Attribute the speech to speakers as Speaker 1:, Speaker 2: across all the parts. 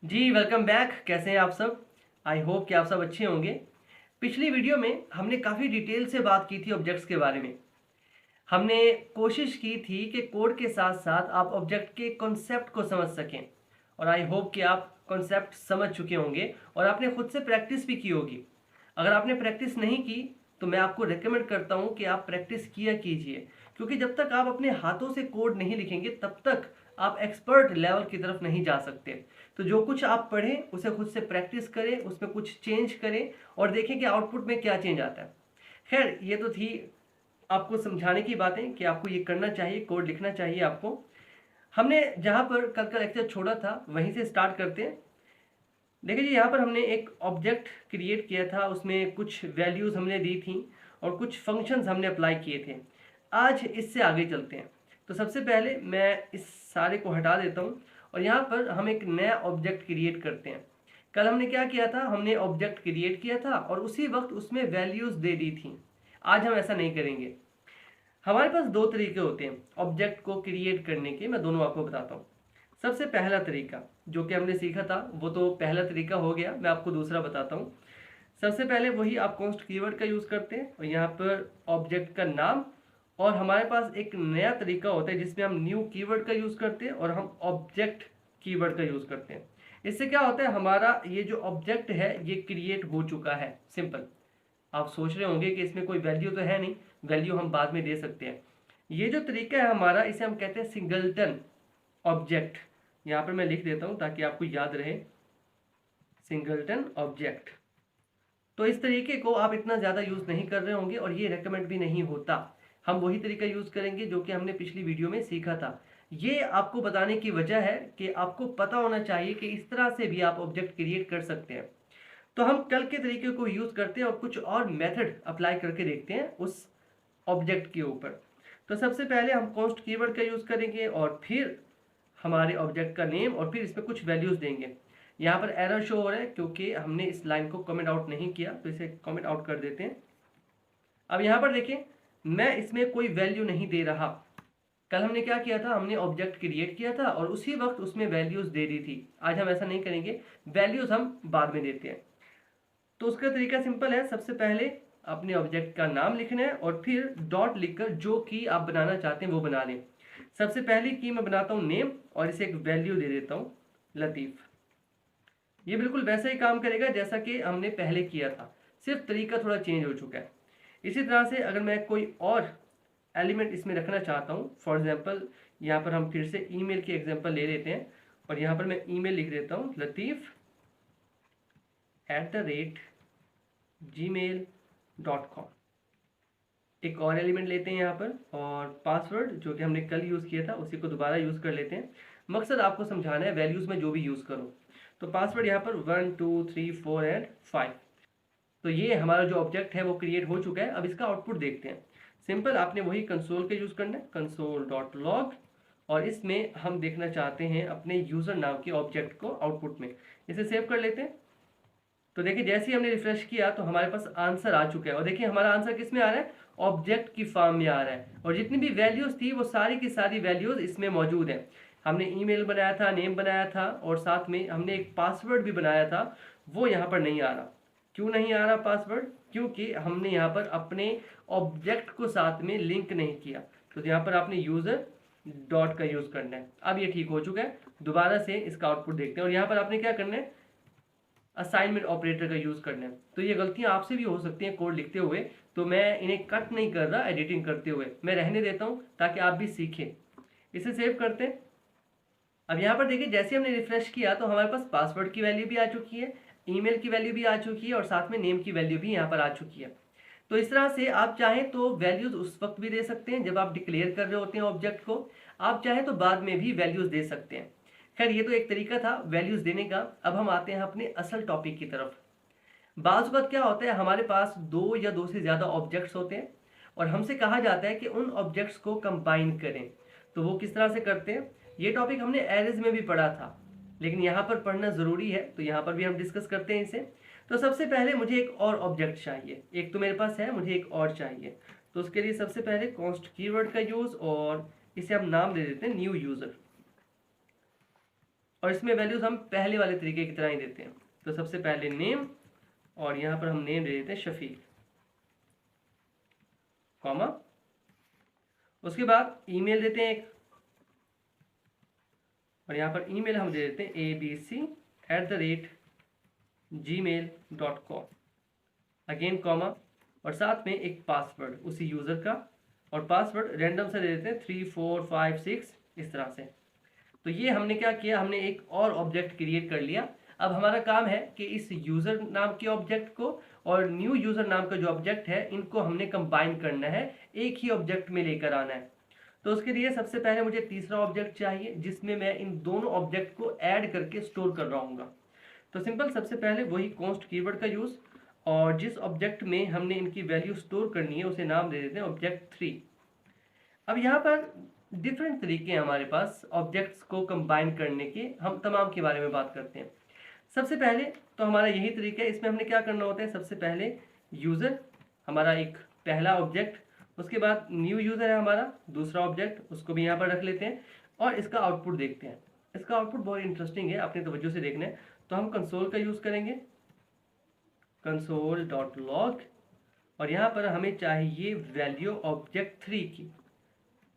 Speaker 1: जी welcome back. कैसे हैं आप सब? आई होप कि आप सब अच्छे होंगे। पिछली वीडियो में हमने काफ़ी डिटेल से बात की थी ऑब्जेक्ट्स के बारे में। हमने कोशिश की थी कि कोड के साथ साथ आप ऑब्जेक्ट के कॉन्सेप्ट को समझ सकें, और आई होप कि आप कॉन्सेप्ट समझ चुके होंगे और आपने खुद से प्रैक्टिस भी की होगी। अगर आपने प्रैक्टिस नहीं की तो मैं आपको रेकमेंड करता हूँ कि आप प्रैक्टिस किया कीजिए, क्योंकि जब तक आप अपने हाथों से कोड नहीं लिखेंगे तब तक आप एक्सपर्ट लेवल की तरफ नहीं जा सकते। तो जो कुछ आप पढ़ें उसे खुद से प्रैक्टिस करें, उसमें कुछ चेंज करें और देखें कि आउटपुट में क्या चेंज आता है। खैर, ये तो थी आपको समझाने की बातें कि आपको ये करना चाहिए, कोड लिखना चाहिए आपको। हमने जहाँ पर कल का लेक्चर छोड़ा था वहीं से स्टार्ट करते हैं। देखिए जी, यहाँ पर हमने एक ऑब्जेक्ट क्रिएट किया था, उसमें कुछ वैल्यूज़ हमने दी थी और कुछ फंक्शंस हमने अप्लाई किए थे। आज इससे आगे चलते हैं। तो सबसे पहले मैं इस सारे को हटा देता हूँ और यहाँ पर हम एक नया ऑब्जेक्ट क्रिएट करते हैं। कल हमने क्या किया था, हमने ऑब्जेक्ट क्रिएट किया था और उसी वक्त उसमें वैल्यूज़ दे दी थी। आज हम ऐसा नहीं करेंगे। हमारे पास दो तरीके होते हैं ऑब्जेक्ट को क्रिएट करने के, मैं दोनों आपको बताता हूँ। सबसे पहला तरीका जो कि हमने सीखा था वो तो पहला तरीका हो गया, मैं आपको दूसरा बताता हूँ। सबसे पहले वही आप कॉन्स्ट कीवर्ड का यूज़ करते हैं और यहाँ पर ऑब्जेक्ट का नाम, और हमारे पास एक नया तरीका होता है जिसमें हम न्यू कीवर्ड का यूज़ करते हैं और हम ऑब्जेक्ट कीवर्ड का यूज़ करते हैं। इससे क्या होता है, हमारा ये जो ऑब्जेक्ट है ये क्रिएट हो चुका है। सिंपल। आप सोच रहे होंगे कि इसमें कोई वैल्यू तो है नहीं, वैल्यू हम बाद में दे सकते हैं। ये जो तरीका है हमारा, इसे हम कहते हैं सिंगलटन ऑब्जेक्ट। यहाँ पर मैं लिख देता हूँ ताकि आपको याद रहे, सिंगलटन ऑब्जेक्ट। तो इस तरीके को आप इतना ज़्यादा यूज़ नहीं कर रहे होंगे और ये रेकमेंड भी नहीं होता। हम वही तरीका यूज़ करेंगे जो कि हमने पिछली वीडियो में सीखा था। ये आपको बताने की वजह है कि आपको पता होना चाहिए कि इस तरह से भी आप ऑब्जेक्ट क्रिएट कर सकते हैं। तो हम कल के तरीके को यूज़ करते हैं और कुछ और मेथड अप्लाई करके देखते हैं उस ऑब्जेक्ट के ऊपर। तो सबसे पहले हम कॉन्स्ट कीवर्ड का यूज़ करेंगे और फिर हमारे ऑब्जेक्ट का नेम और फिर इसमें कुछ वैल्यूज़ देंगे। यहाँ पर एरर शो हो रहा है क्योंकि हमने इस लाइन को कमेंट आउट नहीं किया, तो इसे कमेंट आउट कर देते हैं। अब यहाँ पर देखें, मैं इसमें कोई वैल्यू नहीं दे रहा। कल हमने क्या किया था, हमने ऑब्जेक्ट क्रिएट किया था और उसी वक्त उसमें वैल्यूज़ दे दी थी। आज हम ऐसा नहीं करेंगे, वैल्यूज़ हम बाद में देते हैं। तो उसका तरीका सिंपल है। सबसे पहले अपने ऑब्जेक्ट का नाम लिखना है और फिर डॉट लिखकर जो की आप बनाना चाहते हैं वो बना लें। सबसे पहली की मैं बनाता हूँ नेम और इसे एक वैल्यू दे देता हूँ लतीफ़। ये बिल्कुल वैसा ही काम करेगा जैसा कि हमने पहले किया था, सिर्फ तरीका थोड़ा चेंज हो चुका है। इसी तरह से अगर मैं कोई और एलिमेंट इसमें रखना चाहता हूँ, फॉर एग्जांपल यहाँ पर हम फिर से ईमेल की एग्जांपल ले लेते हैं और यहाँ पर मैं ईमेल लिख देता हूँ lateef@gmail.com। एक और एलिमेंट लेते हैं यहाँ पर और पासवर्ड जो कि हमने कल यूज़ किया था उसी को दोबारा यूज़ कर लेते हैं। मकसद आपको समझाना है, वैल्यूज़ में जो भी यूज़ करो। तो पासवर्ड यहाँ पर 1 2 3 4 एंड 5। तो ये हमारा जो ऑब्जेक्ट है वो क्रिएट हो चुका है। अब इसका आउटपुट देखते हैं। सिंपल, आपने वही कंसोल का यूज़ करना है, console.log, और इसमें हम देखना चाहते हैं अपने यूज़र नाम के ऑब्जेक्ट को आउटपुट में। इसे सेव कर लेते हैं। तो देखिए, जैसे ही हमने रिफ्रेश किया तो हमारे पास आंसर आ चुका है और देखिए हमारा आंसर किस में आ रहा है, ऑब्जेक्ट की फॉर्म में आ रहा है। और जितनी भी वैल्यूज़ थी वो सारी की सारी वैल्यूज़ इसमें मौजूद हैं। हमने ईमेल बनाया था, नेम बनाया था और साथ में हमने एक पासवर्ड भी बनाया था, वो यहाँ पर नहीं आ रहा। क्यों नहीं आ रहा पासवर्ड? क्योंकि हमने यहाँ पर अपने ऑब्जेक्ट को साथ में लिंक नहीं किया। तो यहाँ पर आपने यूज़र डॉट का यूज़ करना है। अब ये ठीक हो चुका है। दोबारा से इसका आउटपुट देखते हैं और यहाँ पर आपने क्या करना है, असाइनमेंट ऑपरेटर का यूज़ करना है। तो ये गलतियाँ आपसे भी हो सकती हैं कोड लिखते हुए, तो मैं इन्हें कट नहीं कर रहा एडिटिंग करते हुए, मैं रहने देता हूँ ताकि आप भी सीखें। इसे सेव करते हैं। अब यहाँ पर देखिए, जैसे हमने रिफ्रेश किया तो हमारे पास पासवर्ड की वैल्यू भी आ चुकी है, ईमेल की वैल्यू भी आ चुकी है और साथ में नेम की वैल्यू भी यहाँ पर आ चुकी है। तो इस तरह से आप चाहें तो वैल्यूज़ उस वक्त भी दे सकते हैं जब आप डिक्लेयर कर रहे होते हैं ऑब्जेक्ट को, आप चाहें तो बाद में भी वैल्यूज़ दे सकते हैं। खैर, ये तो एक तरीका था वैल्यूज़ देने का। अब हम आते हैं अपने असल टॉपिक की तरफ। बाज़ वक़्त क्या होता है, हमारे पास दो या दो से ज़्यादा ऑब्जेक्ट्स होते हैं और हमसे कहा जाता है कि उन ऑब्जेक्ट्स को कंबाइन करें। तो वो किस तरह से करते हैं, ये टॉपिक हमने एरेज में भी पढ़ा था, लेकिन यहाँ पर पढ़ना ज़रूरी है तो यहाँ पर भी हम डिस्कस करते हैं इसे। तो सबसे पहले मुझे एक और ऑब्जेक्ट चाहिए, एक तो मेरे पास है, मुझे एक और चाहिए। तो उसके लिए सबसे पहले कॉन्स्ट कीवर्ड का यूज़ और इसे हम नाम दे देते हैं न्यू यूज़र। और इसमें वैल्यूज हम पहले वाले तरीके की तरह ही देते हैं। तो सबसे पहले नेम, और यहाँ पर हम नेम दे देते हैं शफीक, कॉमा, उसके बाद ईमेल देते हैं एक, और यहाँ पर ईमेल हम दे देते हैं abc@gmail.com, अगेन कॉमा, और साथ में एक पासवर्ड उसी यूज़र का, और पासवर्ड रैंडम से दे देते हैं 3 4 5 6 इस तरह से। तो ये हमने क्या किया, हमने एक और ऑब्जेक्ट क्रिएट कर लिया। अब हमारा काम है कि इस यूज़र नाम के ऑब्जेक्ट को और न्यू यूज़र नाम का जो ऑब्जेक्ट है इनको हमने कंबाइन करना है, एक ही ऑब्जेक्ट में लेकर आना है। तो उसके लिए सबसे पहले मुझे तीसरा ऑब्जेक्ट चाहिए जिसमें मैं इन दोनों ऑब्जेक्ट को ऐड करके स्टोर कर रहा हूँ। तो सिंपल सबसे पहले वही कॉन्स्ट कीवर्ड का यूज़, और जिस ऑब्जेक्ट में हमने इनकी वैल्यू स्टोर करनी है उसे नाम दे देते हैं ऑब्जेक्ट 3। अब यहाँ पर डिफरेंट तरीके हैं हमारे पास ऑब्जेक्ट्स को कंबाइन करने के, हम तमाम के बारे में बात करते हैं। सबसे पहले तो हमारा यही तरीका है, इसमें हमने क्या करना होता है, सबसे पहले यूज़र हमारा एक पहला ऑब्जेक्ट, उसके बाद न्यू यूज़र है हमारा दूसरा ऑब्जेक्ट, उसको भी यहाँ पर रख लेते हैं और इसका आउटपुट देखते हैं। इसका आउटपुट बहुत इंटरेस्टिंग है, अपनी तवज्जो से देखना है। तो हम कंसोल का यूज़ करेंगे, console.log, और यहाँ पर हमें चाहिए वैल्यू ऑब्जेक्ट 3 की।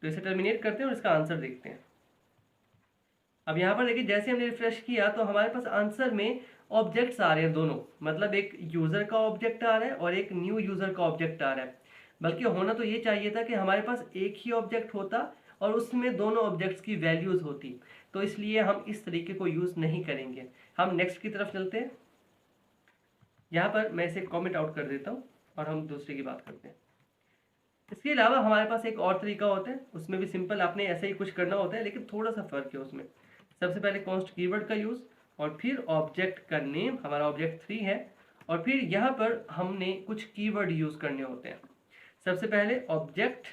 Speaker 1: तो इसे टर्मिनेट करते हैं और इसका आंसर देखते हैं। अब यहाँ पर देखिए जैसे हमने रिफ्रेश किया तो हमारे पास आंसर में ऑब्जेक्ट्स आ रहे हैं दोनों, मतलब एक यूज़र का ऑब्जेक्ट आ रहा है और एक न्यू यूज़र का ऑब्जेक्ट आ रहा है। बल्कि होना तो ये चाहिए था कि हमारे पास एक ही ऑब्जेक्ट होता और उसमें दोनों ऑब्जेक्ट्स की वैल्यूज़ होती। तो इसलिए हम इस तरीके को यूज़ नहीं करेंगे। हम नेक्स्ट की तरफ चलते हैं। यहाँ पर मैं इसे कॉमेंट आउट कर देता हूँ और हम दूसरे की बात करते हैं। इसके अलावा हमारे पास एक और तरीका होता है, उसमें भी सिंपल आपने ऐसे ही कुछ करना होता है, लेकिन थोड़ा सा फर्क है उसमें। सबसे पहले कॉन्स्ट कीवर्ड का यूज़, और फिर ऑब्जेक्ट का नेम, हमारा ऑब्जेक्ट 3 है, और फिर यहाँ पर हमने कुछ कीवर्ड यूज़ करने होते हैं। सबसे पहले ऑब्जेक्ट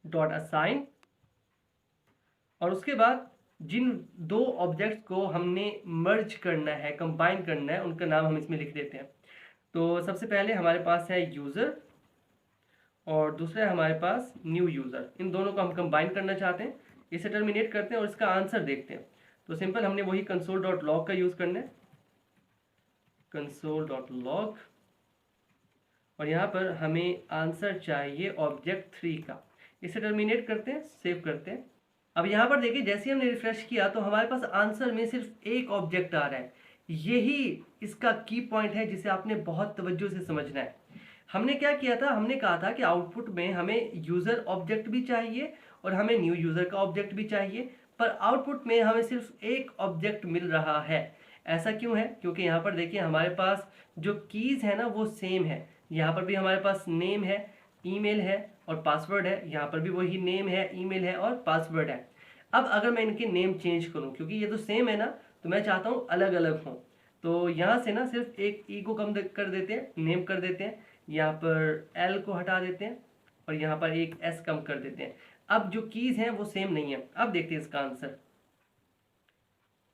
Speaker 1: डॉट असाइन, और उसके बाद जिन दो ऑब्जेक्ट्स को हमने मर्ज करना है, कंबाइन करना है, उनका नाम हम इसमें लिख देते हैं। तो सबसे पहले हमारे पास है यूज़र और दूसरा है हमारे पास न्यू यूज़र, इन दोनों को हम कंबाइन करना चाहते हैं। इसे टर्मिनेट करते हैं और इसका आंसर देखते हैं। तो सिंपल हमने वही console.log का यूज़ करना है, console.log, और यहाँ पर हमें आंसर चाहिए ऑब्जेक्ट 3 का। इसे टर्मिनेट करते हैं, सेव करते हैं। अब यहाँ पर देखिए जैसे हमने रिफ्रेश किया तो हमारे पास आंसर में सिर्फ एक ऑब्जेक्ट आ रहा है। यही इसका की पॉइंट है जिसे आपने बहुत तवज्जो से समझना है। हमने क्या किया था, हमने कहा था कि आउटपुट में हमें यूज़र ऑब्जेक्ट भी चाहिए और हमें न्यू यूज़र का ऑब्जेक्ट भी चाहिए, पर आउटपुट में हमें सिर्फ एक ऑब्जेक्ट मिल रहा है। ऐसा क्यों है? क्योंकि यहाँ पर देखिए हमारे पास जो कीज़ है ना वो सेम है। यहाँ पर भी हमारे पास नेम है, ईमेल है और पासवर्ड है। यहाँ पर भी वही नेम है, ईमेल है और पासवर्ड है। अब अगर मैं इनके नेम चेंज करूँ, क्योंकि ये तो सेम है ना, तो मैं चाहता हूँ अलग अलग हों। तो यहाँ से ना सिर्फ एक ई को कम कर देते हैं, नेम कर देते हैं, यहाँ पर एल को हटा देते हैं और यहाँ पर एक एस कम कर देते हैं। अब जो कीज़ हैं वो सेम नहीं है। अब देखते हैं इसका आंसर।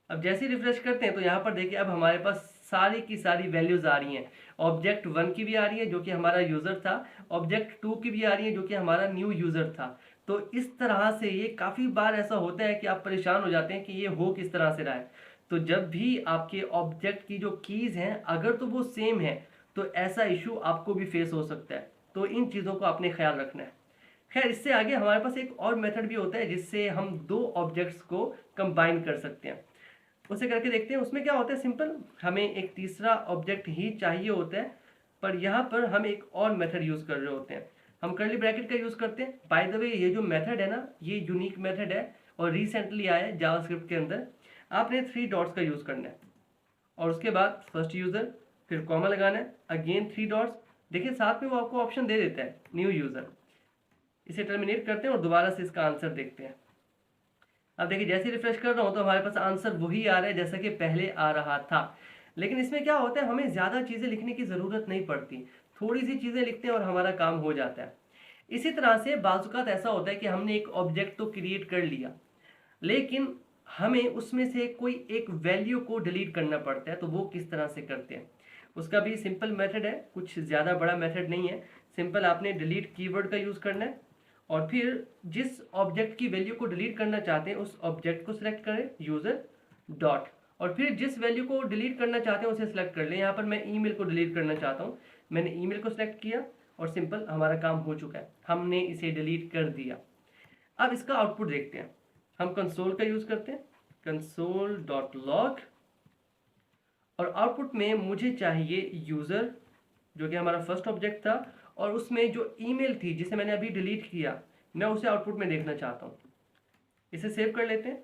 Speaker 1: अब जैसे ही रिफ्रेश करते हैं तो यहाँ पर देखिए अब हमारे पास सारी की सारी वैल्यूज़ आ रही हैं। ऑब्जेक्ट 1 की भी आ रही है जो कि हमारा यूज़र था, ऑब्जेक्ट 2 की भी आ रही है जो कि हमारा न्यू यूज़र था। तो इस तरह से ये काफ़ी बार ऐसा होता है कि आप परेशान हो जाते हैं कि ये हो किस तरह से रहा है। तो जब भी आपके ऑब्जेक्ट की जो कीज़ हैं अगर तो वो सेम है तो ऐसा इशू आपको भी फेस हो सकता है। तो इन चीज़ों को आपने ख्याल रखना है। खैर इससे आगे हमारे पास एक और मेथड भी होता है जिससे हम दो ऑब्जेक्ट्स को कंबाइन कर सकते हैं। उसे करके देखते हैं। उसमें क्या होता है, सिंपल हमें एक तीसरा ऑब्जेक्ट ही चाहिए होता है, पर यहाँ पर हम एक और मेथड यूज़ कर रहे होते हैं। हम कर्ली ब्रैकेट का यूज़ करते हैं। बाय द वे ये जो मेथड है ना ये यूनिक मेथड है और रिसेंटली आया है जावास्क्रिप्ट के अंदर। आपने 3 डॉट्स का यूज़ करना है और उसके बाद फर्स्ट यूज़र, फिर कॉमा लगाना है, अगेन 3 डॉट्स। देखिए साथ में वो आपको ऑप्शन दे देता है न्यू यूज़र। इसे टर्मिनेट करते हैं और दोबारा से इसका आंसर देखते हैं। अब देखिए जैसे रिफ्रेश कर रहा हूँ तो हमारे पास आंसर वही आ रहा है जैसा कि पहले आ रहा था। लेकिन इसमें क्या होता है, हमें ज़्यादा चीज़ें लिखने की ज़रूरत नहीं पड़ती, थोड़ी सी चीज़ें लिखते हैं और हमारा काम हो जाता है। इसी तरह से बाज़-औक़ात ऐसा होता है कि हमने एक ऑब्जेक्ट तो क्रिएट कर लिया, लेकिन हमें उसमें से कोई एक वैल्यू को डिलीट करना पड़ता है। तो वो किस तरह से करते हैं, उसका भी सिंपल मेथड है, कुछ ज़्यादा बड़ा मेथड नहीं है। सिंपल आपने डिलीट कीवर्ड का यूज़ करना है और फिर जिस ऑब्जेक्ट की वैल्यू को डिलीट करना चाहते हैं उस ऑब्जेक्ट को सिलेक्ट करें, यूज़र, डॉट, और फिर जिस वैल्यू को डिलीट करना चाहते हैं उसे सिलेक्ट कर लें। यहाँ पर मैं ईमेल को डिलीट करना चाहता हूँ, मैंने ईमेल को सिलेक्ट किया और सिंपल हमारा काम हो चुका है, हमने इसे डिलीट कर दिया। अब इसका आउटपुट देखते हैं। हम कंसोल का यूज़ करते हैं, कंसोल डॉट लॉग, और आउटपुट में मुझे चाहिए यूज़र जो कि हमारा फर्स्ट ऑब्जेक्ट था, और उसमें जो ईमेल थी जिसे मैंने अभी डिलीट किया मैं उसे आउटपुट में देखना चाहता हूँ। इसे सेव कर लेते हैं।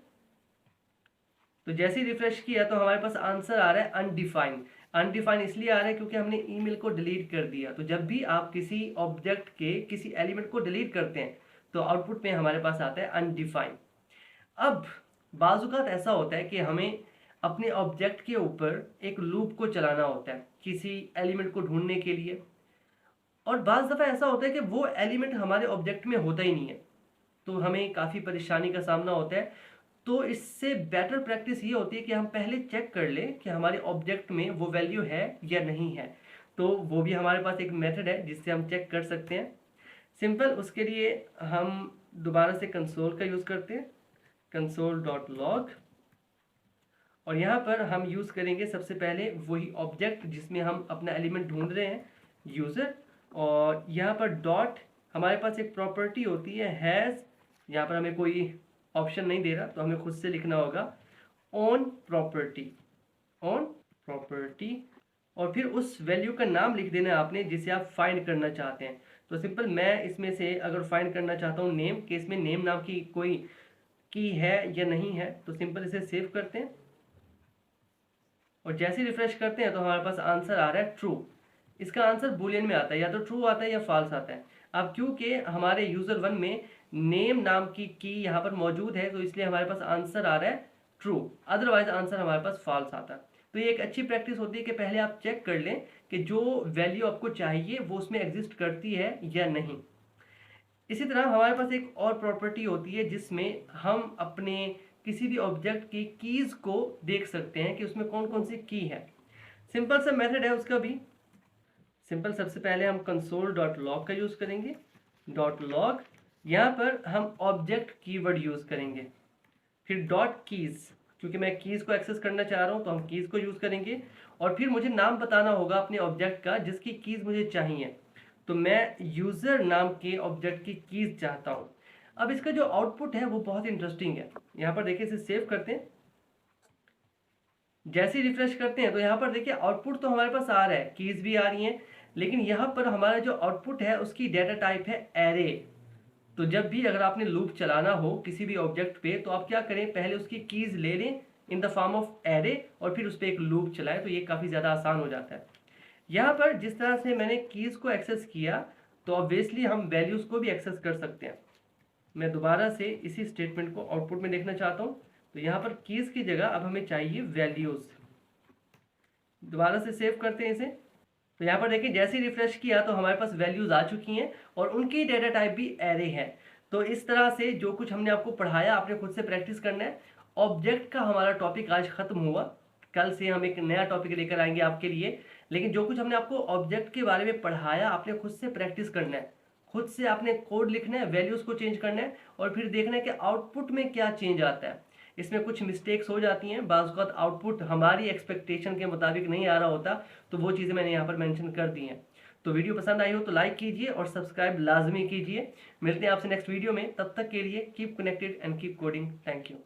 Speaker 1: तो जैसे ही रिफ्रेश किया तो हमारे पास आंसर आ रहा है अनडिफाइंड। अनडिफाइंड इसलिए आ रहा है क्योंकि हमने ईमेल को डिलीट कर दिया। तो जब भी आप किसी ऑब्जेक्ट के किसी एलिमेंट को डिलीट करते हैं तो आउटपुट में हमारे पास आता है अनडिफाइंड। अब बाजुकात ऐसा होता है कि हमें अपने ऑब्जेक्ट के ऊपर एक लूप को चलाना होता है किसी एलिमेंट को ढूंढने के लिए, और बाज़ दफ़ा ऐसा होता है कि वो एलिमेंट हमारे ऑब्जेक्ट में होता ही नहीं है, तो हमें काफ़ी परेशानी का सामना होता है। तो इससे बेटर प्रैक्टिस ये होती है कि हम पहले चेक कर लें कि हमारे ऑब्जेक्ट में वो वैल्यू है या नहीं है। तो वो भी हमारे पास एक मेथड है जिससे हम चेक कर सकते हैं। सिंपल उसके लिए हम दोबारा से कंसोल का यूज़ करते हैं, कंसोल डॉट लॉग, और यहाँ पर हम यूज़ करेंगे सबसे पहले वही ऑब्जेक्ट जिसमें हम अपना एलिमेंट ढूंढ रहे हैं, यूज़र, और यहाँ पर डॉट हमारे पास एक प्रॉपर्टी होती है हैज़, यहाँ पर हमें कोई ऑप्शन नहीं दे रहा तो हमें खुद से लिखना होगा ऑन प्रॉपर्टी, ऑन प्रॉपर्टी, और फिर उस वैल्यू का नाम लिख देना है आपने जिसे आप फाइंड करना चाहते हैं। तो सिंपल मैं इसमें से अगर फाइंड करना चाहता हूँ नेम, कि इसमें नेम नाम की कोई की है या नहीं है, तो सिंपल इसे सेव करते हैं और जैसे रिफ्रेश करते हैं तो हमारे पास आंसर आ रहा है ट्रू। इसका आंसर बुलियन में आता है, या तो ट्रू आता है या फॉल्स आता है। अब क्योंकि हमारे यूज़र वन में नेम नाम की यहाँ पर मौजूद है तो इसलिए हमारे पास आंसर आ रहा है ट्रू, अदरवाइज आंसर हमारे पास फॉल्स आता है। तो ये एक अच्छी प्रैक्टिस होती है कि पहले आप चेक कर लें कि जो वैल्यू आपको चाहिए वो उसमें एग्जिस्ट करती है या नहीं। इसी तरह हमारे पास एक और प्रॉपर्टी होती है जिसमें हम अपने किसी भी ऑब्जेक्ट की कीज़ को देख सकते हैं कि उसमें कौन कौन सी की है। सिंपल सा मेथड है उसका भी। सिंपल सबसे पहले हम कंसोल डॉट लॉग का यूज़ करेंगे, डॉट लॉग, यहाँ पर हम ऑब्जेक्ट कीवर्ड यूज़ करेंगे, फिर डॉट कीज़, क्योंकि मैं कीज़ को एक्सेस करना चाह रहा हूँ तो हम कीज़ को यूज़ करेंगे, और फिर मुझे नाम बताना होगा अपने ऑब्जेक्ट का जिसकी कीज़ मुझे चाहिए। तो मैं यूज़र नाम के ऑब्जेक्ट की कीज़ चाहता हूँ। अब इसका जो आउटपुट है वो बहुत इंटरेस्टिंग है। यहाँ पर देखिए इसे सेव करते हैं, जैसे ही रिफ्रेश करते हैं तो यहाँ पर देखिए आउटपुट तो हमारे पास आ रहा है, कीज़ भी आ रही हैं, लेकिन यहाँ पर हमारा जो आउटपुट है उसकी डेटा टाइप है एरे। तो जब भी अगर आपने लूप चलाना हो किसी भी ऑब्जेक्ट पे तो आप क्या करें, पहले उसकी कीज़ ले लें in the form of array और फिर उस पर एक लूप चलाएं, तो ये काफ़ी ज़्यादा आसान हो जाता है। यहाँ पर जिस तरह से मैंने कीज़ को एक्सेस किया तो ऑब्वियसली हम वैल्यूज़ को भी एक्सेस कर सकते हैं। मैं दोबारा से इसी स्टेटमेंट को आउटपुट में देखना चाहता हूँ, तो यहाँ पर कीज़ की जगह अब हमें चाहिए वैल्यूज़। दोबारा से सेव करते हैं इसे, तो यहाँ पर देखिए जैसे ही रिफ्रेश किया तो हमारे पास वैल्यूज़ आ चुकी हैं और उनकी डेटा टाइप भी एरे है। तो इस तरह से जो कुछ हमने आपको पढ़ाया आपने खुद से प्रैक्टिस करना है। ऑब्जेक्ट का हमारा टॉपिक आज ख़त्म हुआ, कल से हम एक नया टॉपिक लेकर आएंगे आपके लिए, लेकिन जो कुछ हमने आपको ऑब्जेक्ट के बारे में पढ़ाया आपने खुद से प्रैक्टिस करना है, खुद से आपने कोड लिखना है, वैल्यूज़ को चेंज करना है और फिर देखना है कि आउटपुट में क्या चेंज आता है। इसमें कुछ मिस्टेक्स हो जाती हैं, बाज़ वक़्त आउटपुट हमारी एक्सपेक्टेशन के मुताबिक नहीं आ रहा होता, तो वो चीज़ें मैंने यहाँ पर मेंशन कर दी हैं। तो वीडियो पसंद आई हो तो लाइक कीजिए और सब्सक्राइब लाजमी कीजिए। मिलते हैं आपसे नेक्स्ट वीडियो में, तब तक के लिए keep connected and keep coding. Thank you.